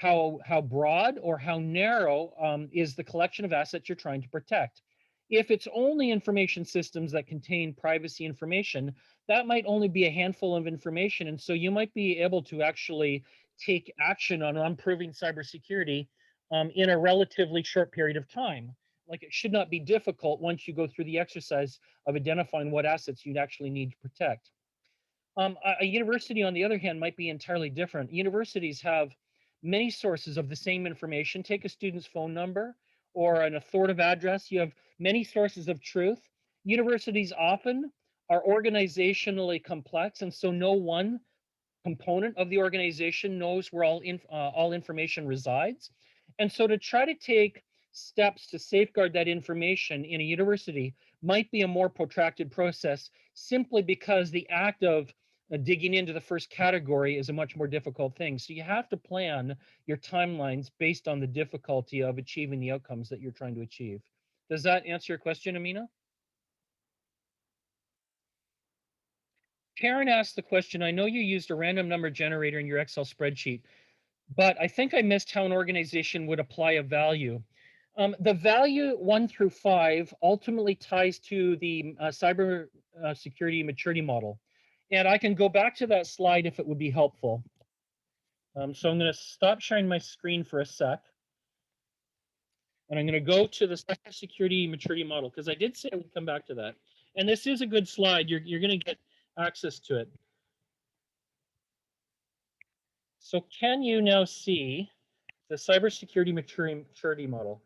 broad or how narrow is the collection of assets you're trying to protect. If it's only information systems that contain privacy information, that might only be a handful of information. And so you might be able to actually take action on improving cybersecurity in a relatively short period of time. Like it should not be difficult once you go through the exercise of identifying what assets you'd actually need to protect. A university, on the other hand, might be entirely different. Universities have many sources of the same information. Take a student's phone number or an authoritative address. You have many sources of truth. Universities often are organizationally complex, and so no one component of the organization knows where all information resides. And so to try to take steps to safeguard that information in a university might be a more protracted process simply because the act of digging into the first category is a much more difficult thing. So you have to plan your timelines based on the difficulty of achieving the outcomes that you're trying to achieve. Does that answer your question, Amina? Karen asked the question, I know you used a random number generator in your Excel spreadsheet, but I think I missed how an organization would apply a value. The value 1 through 5 ultimately ties to the cyber security maturity model. And I can go back to that slide if it would be helpful. So I'm going to stop sharing my screen for a sec. And I'm going to go to the cybersecurity maturity model because I did say I would come back to that. And this is a good slide. You're going to get access to it. So can you now see the cybersecurity maturity model?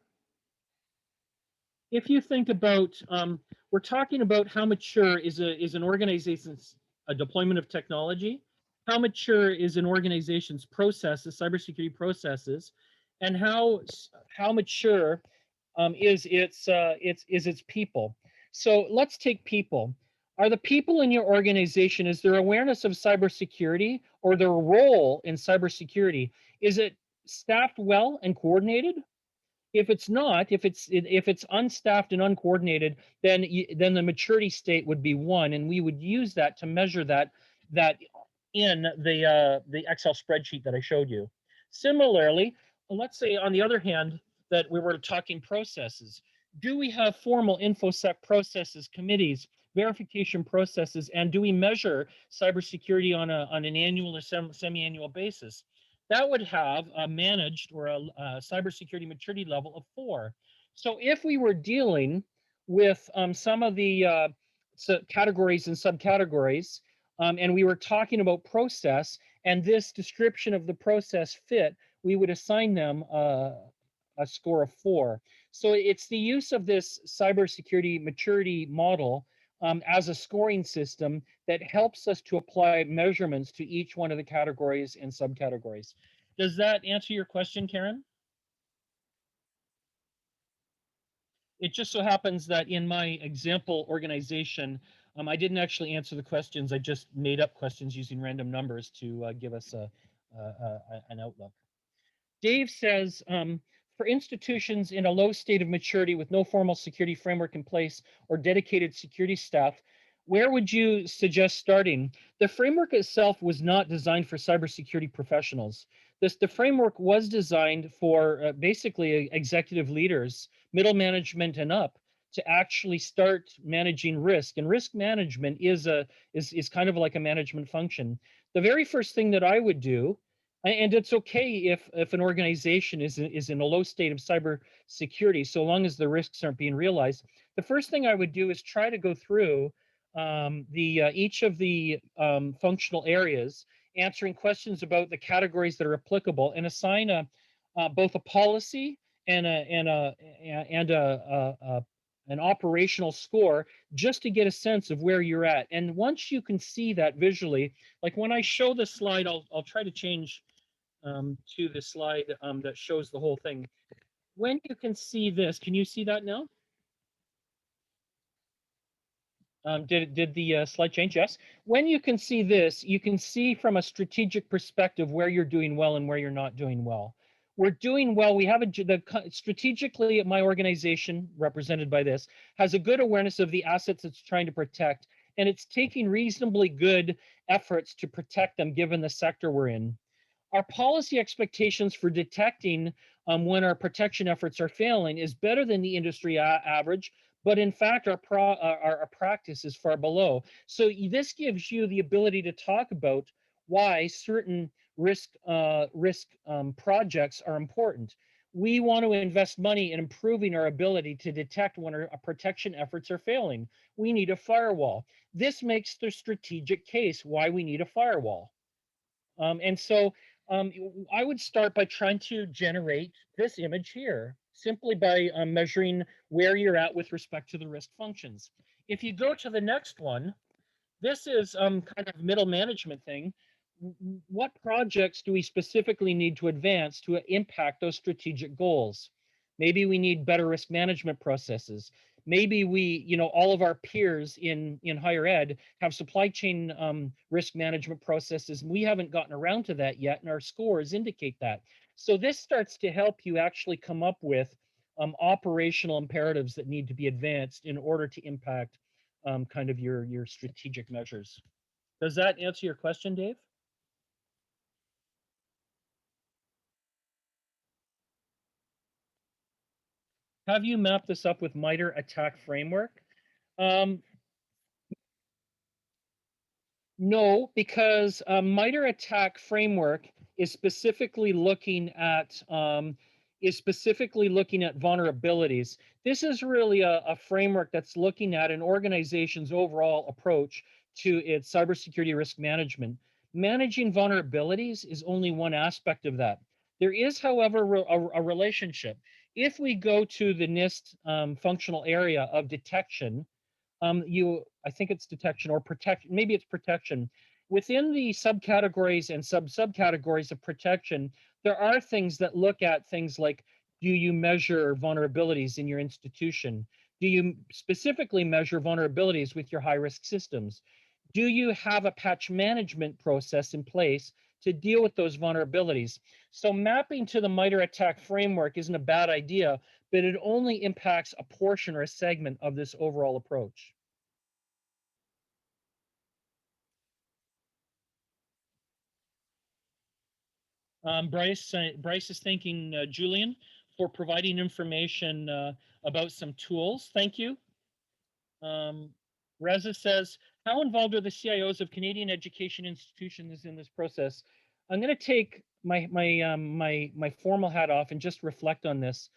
If you think about, we're talking about how mature is an organization's deployment of technology, how mature is an organization's processes, cybersecurity processes, and how mature is its people. So let's take people. Are the people in your organization, is their awareness of cybersecurity or their role in cybersecurity, is it staffed well and coordinated? If it's not, if it's unstaffed and uncoordinated, then the maturity state would be 1, and we would use that to measure that in the Excel spreadsheet that I showed you. Similarly, let's say on the other hand that we were talking processes. Do we have formal InfoSec processes, committees, verification processes, and do we measure cybersecurity on an annual or semi-annual basis? That would have a managed or a cybersecurity maturity level of 4. So if we were dealing with some of the categories and subcategories, and we were talking about process, and this description of the process fit, we would assign them a score of 4. So it's the use of this cybersecurity maturity model as a scoring system that helps us to apply measurements to each one of the categories and subcategories. Does that answer your question, Karen? It just so happens that in my example organization, I didn't actually answer the questions. I just made up questions using random numbers to give us an outlook. Dave says, for institutions in a low state of maturity with no formal security framework in place or dedicated security staff, where would you suggest starting? The framework itself was not designed for cybersecurity professionals. The framework was designed for basically executive leaders, middle management and up, to actually start managing risk. And risk management is kind of like a management function. The very first thing that I would do, and it's okay if an organization is in a low state of cyber security, so long as the risks aren't being realized. The first thing I would do is try to go through each of the functional areas, answering questions about the categories that are applicable, and assign both a policy and an operational score just to get a sense of where you're at. And once you can see that visually, like when I show the slide, I'll try to change to the slide that shows the whole thing. When you can see this, can you see that now? Did the slide change? Yes. When you can see this, you can see from a strategic perspective where you're doing well and where you're not doing well. We're doing well. We have strategically, my organization, represented by this, has a good awareness of the assets it's trying to protect, and it's taking reasonably good efforts to protect them given the sector we're in. Our policy expectations for detecting when our protection efforts are failing is better than the industry average, but in fact, our practice is far below. So this gives you the ability to talk about why certain risk projects are important. We want to invest money in improving our ability to detect when our protection efforts are failing. We need a firewall. This makes the strategic case why we need a firewall. And so I would start by trying to generate this image here, simply by measuring where you're at with respect to the risk functions. If you go to the next one, this is kind of middle management thing. What projects do we specifically need to advance to impact those strategic goals? Maybe we need better risk management processes. maybe we, all of our peers in higher ed have supply chain risk management processes, and we haven't gotten around to that yet, and our scores indicate that. So this starts to help you actually come up with operational imperatives that need to be advanced in order to impact kind of your strategic measures. Does that answer your question, Dave? Have you mapped this up with MITRE ATT&CK framework? No, because MITRE ATT&CK framework is specifically looking at vulnerabilities. This is really a framework that's looking at an organization's overall approach to its cybersecurity risk management. Managing vulnerabilities is only one aspect of that. There is, however, a relationship. If we go to the NIST functional area of detection, I think it's detection or protection, maybe it's protection. Within the subcategories and subcategories of protection, there are things that look at things like, do you measure vulnerabilities in your institution? Do you specifically measure vulnerabilities with your high-risk systems? Do you have a patch management process in place to deal with those vulnerabilities? So mapping to the MITRE ATT&CK framework isn't a bad idea, but it only impacts a portion or a segment of this overall approach. Bryce is thanking Julian for providing information about some tools. Thank you. Reza says, how involved are the CIOs of Canadian education institutions in this process? I'm going to take my formal hat off and just reflect on this.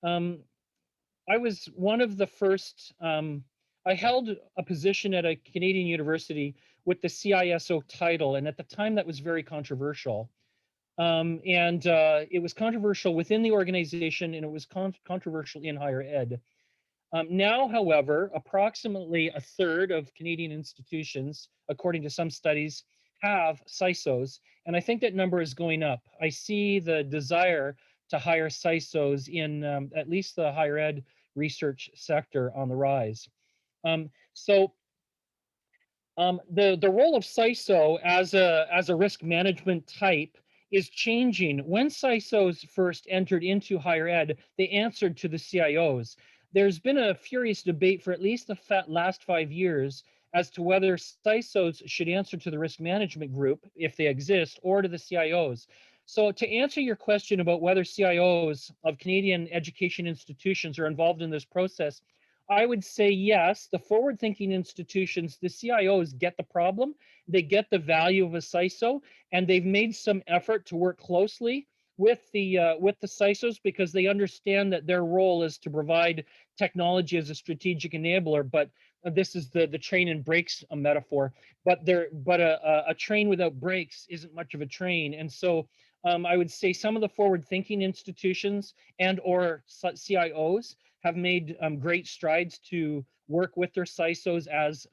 I was one of the first, I held a position at a Canadian university with the CISO title, and at the time that was very controversial. It was controversial within the organization, and it was controversial in higher ed. Now, however, approximately a third of Canadian institutions, according to some studies, have CISOs, and I think that number is going up. I see the desire to hire CISOs in at least the higher ed research sector on the rise. The role of CISO as a risk management type is changing. When CISOs first entered into higher ed, they answered to the CIOs. There's been a furious debate for at least the last 5 years as to whether CISOs should answer to the risk management group, if they exist, or to the CIOs. So to answer your question about whether CIOs of Canadian education institutions are involved in this process, I would say yes. The forward-thinking institutions, the CIOs get the problem, they get the value of a CISO, and they've made some effort to work closely with the CISOs because they understand that their role is to provide technology as a strategic enabler. But this is the train and brakes metaphor. But a train without brakes isn't much of a train, and so I would say some of the forward-thinking institutions and or CIOs have made great strides to work with their CISOs as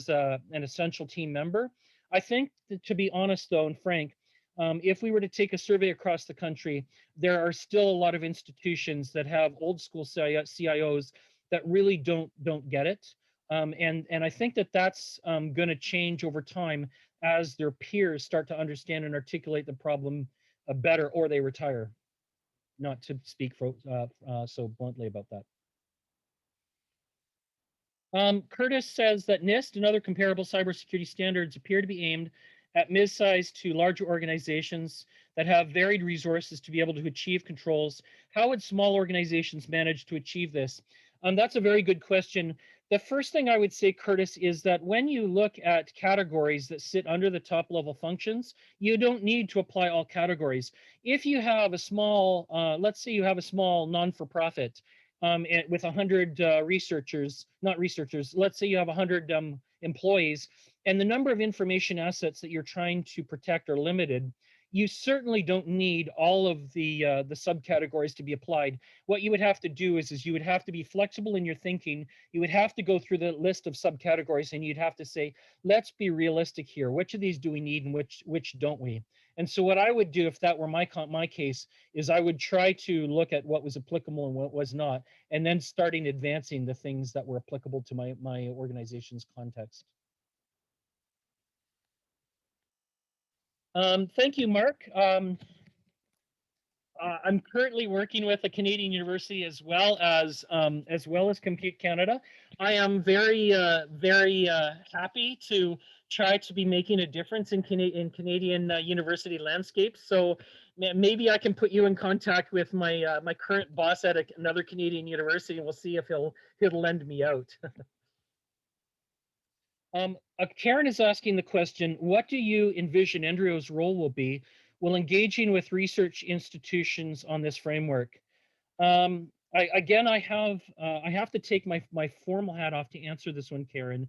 an essential team member. I think that, to be honest though, and frank, if we were to take a survey across the country, there are still a lot of institutions that have old school CIOs that really don't get it. And I think that that's going to change over time as their peers start to understand and articulate the problem better, or they retire. Not to speak so bluntly about that. Curtis says that NIST and other comparable cybersecurity standards appear to be aimed at mid-sized to larger organizations that have varied resources to be able to achieve controls. How would small organizations manage to achieve this? That's a very good question. The first thing I would say, Curtis, is that when you look at categories that sit under the top level functions, you don't need to apply all categories. If you have a small, let's say you have a small non-for-profit with 100 researchers, not researchers, let's say you have 100 employees, and the number of information assets that you're trying to protect are limited, you certainly don't need all of the subcategories to be applied. What you would have to do is you would have to be flexible in your thinking. You would have to go through the list of subcategories, and you'd have to say, let's be realistic here. Which of these do we need, and which don't we? And so what I would do if that were my case is I would try to look at what was applicable and what was not, and then starting advancing the things that were applicable to my organization's context. Thank you, Mark. I'm currently working with a Canadian university as well as Compute Canada. I am very happy to try to be making a difference in Canadian university landscape. So maybe I can put you in contact with my my current boss at another Canadian university, and we'll see if he'll lend me out. Karen is asking the question, what do you envision NDRIO's role will be while engaging with research institutions on this framework? I have to take my formal hat off to answer this one, Karen.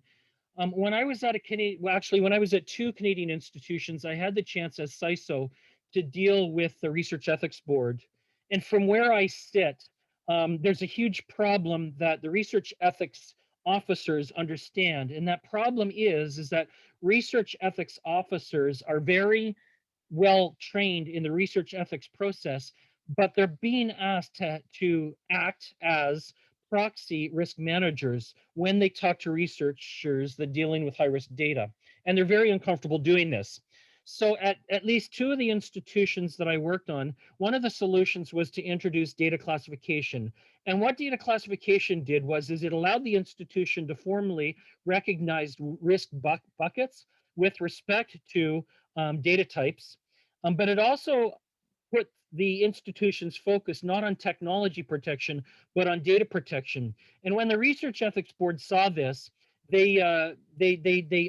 When I was at when I was at two Canadian institutions, I had the chance as CISO to deal with the Research Ethics Board. And from where I sit, there's a huge problem that the research ethics officers understand. And that problem is that research ethics officers are very well trained in the research ethics process, but they're being asked to act as proxy risk managers when they talk to researchers that dealing with high risk data. And they're very uncomfortable doing this. So at least two of the institutions that I worked on, one of the solutions was to introduce data classification. And what data classification did is it allowed the institution to formally recognize risk buckets with respect to data types, but it also put the institution's focus not on technology protection, but on data protection. And when the Research Ethics Board saw this, they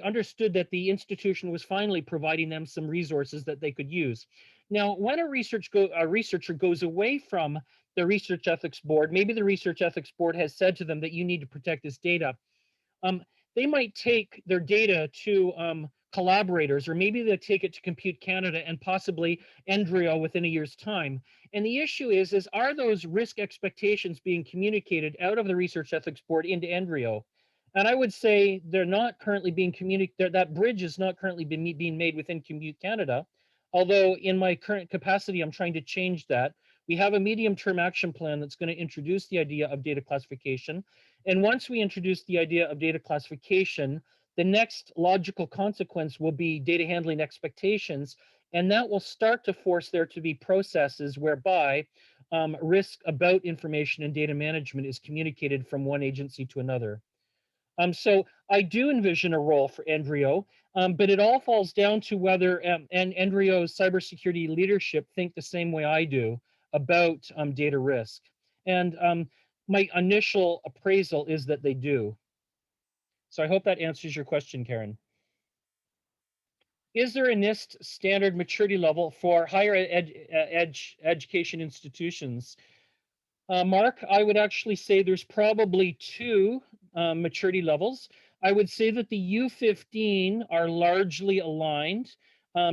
understood that the institution was finally providing them some resources that they could use. Now, when a researcher goes away from the Research Ethics Board, maybe the Research Ethics Board has said to them that you need to protect this data. They might take their data to collaborators, or maybe they'll take it to Compute Canada and possibly NDRIO within a year's time. And the issue is are those risk expectations being communicated out of the Research Ethics Board into NDRIO? And I would say they're not currently being communicated, that bridge is not currently being made within Compute Canada. Although in my current capacity, I'm trying to change that. We have a medium-term action plan that's going to introduce the idea of data classification. And once we introduce the idea of data classification, the next logical consequence will be data handling expectations. And that will start to force there to be processes whereby risk about information and data management is communicated from one agency to another. So I do envision a role for NDRIO, but it all falls down to whether NDRIO's cybersecurity leadership think the same way I do about data risk. And my initial appraisal is that they do. So I hope that answers your question, Karen. Is there a NIST standard maturity level for higher education institutions? Mark, I would actually say there's probably two maturity levels. I would say that the U15 are largely aligned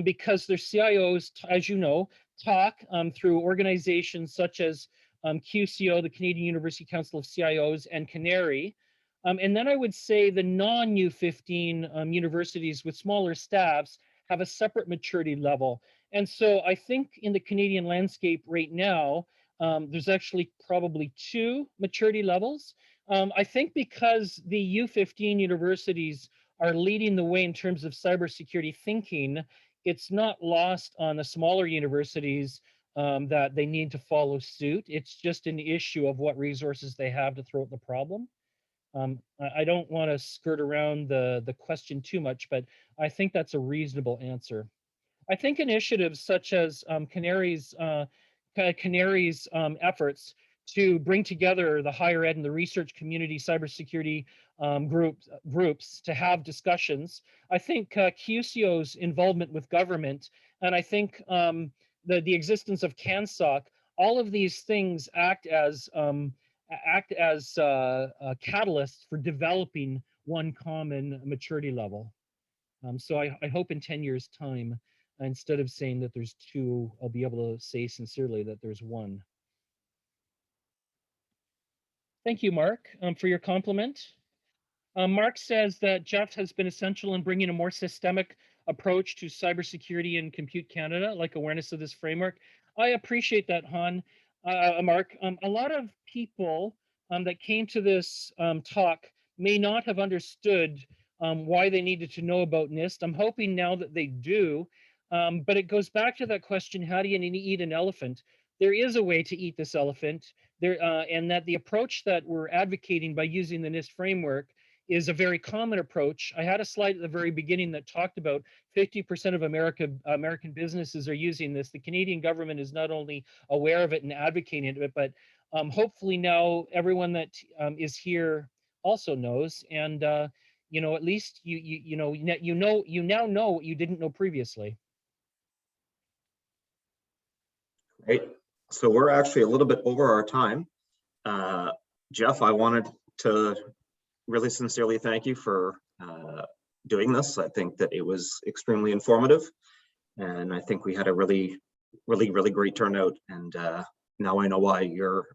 because their CIOs, as you know, talk through organizations such as QCO, the Canadian University Council of CIOs, and CANARY. And then I would say the non-U15 universities with smaller staffs have a separate maturity level. And so I think in the Canadian landscape right now, there's actually probably two maturity levels. I think because the U15 universities are leading the way in terms of cybersecurity thinking, it's not lost on the smaller universities that they need to follow suit. It's just an issue of what resources they have to throw at the problem. I don't want to skirt around the question too much, but I think that's a reasonable answer. I think initiatives such as CANARY's efforts to bring together the higher ed and the research community cybersecurity groups to have discussions. I think QCO's involvement with government, and I think the existence of CANSOC, all of these things act as catalysts for developing one common maturity level. So I hope in 10 years' time, Instead of saying that there's two, I'll be able to say sincerely that there's one. Thank you, Mark, for your compliment. Mark says that Jeff has been essential in bringing a more systemic approach to cybersecurity in Compute Canada, like awareness of this framework. I appreciate that, Mark. A lot of people that came to this talk may not have understood why they needed to know about NIST. I'm hoping now that they do, but it goes back to that question, how do you eat an elephant? There is a way to eat this elephant, and that the approach that we're advocating by using the NIST framework is a very common approach. I had a slide at the very beginning that talked about 50% of American businesses are using this. The Canadian government is not only aware of it and advocating it, but hopefully now everyone that is here also knows. And you know, at least you now know what you didn't know previously. Great. So we're actually a little bit over our time. Jeff, I wanted to really sincerely thank you for doing this. I think that it was extremely informative, and I think we had a really great turnout, and now I know why you're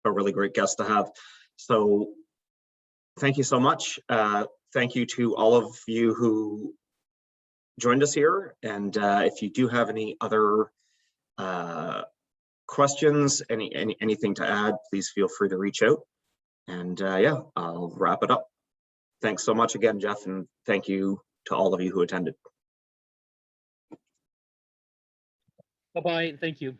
a really great guest to have. So thank you so much. Thank you to all of you who joined us here, and if you do have any other questions, anything to add, please feel free to reach out. And yeah, I'll wrap it up. Thanks so much again, Jeff, and thank you to all of you who attended. Bye-bye. Thank you.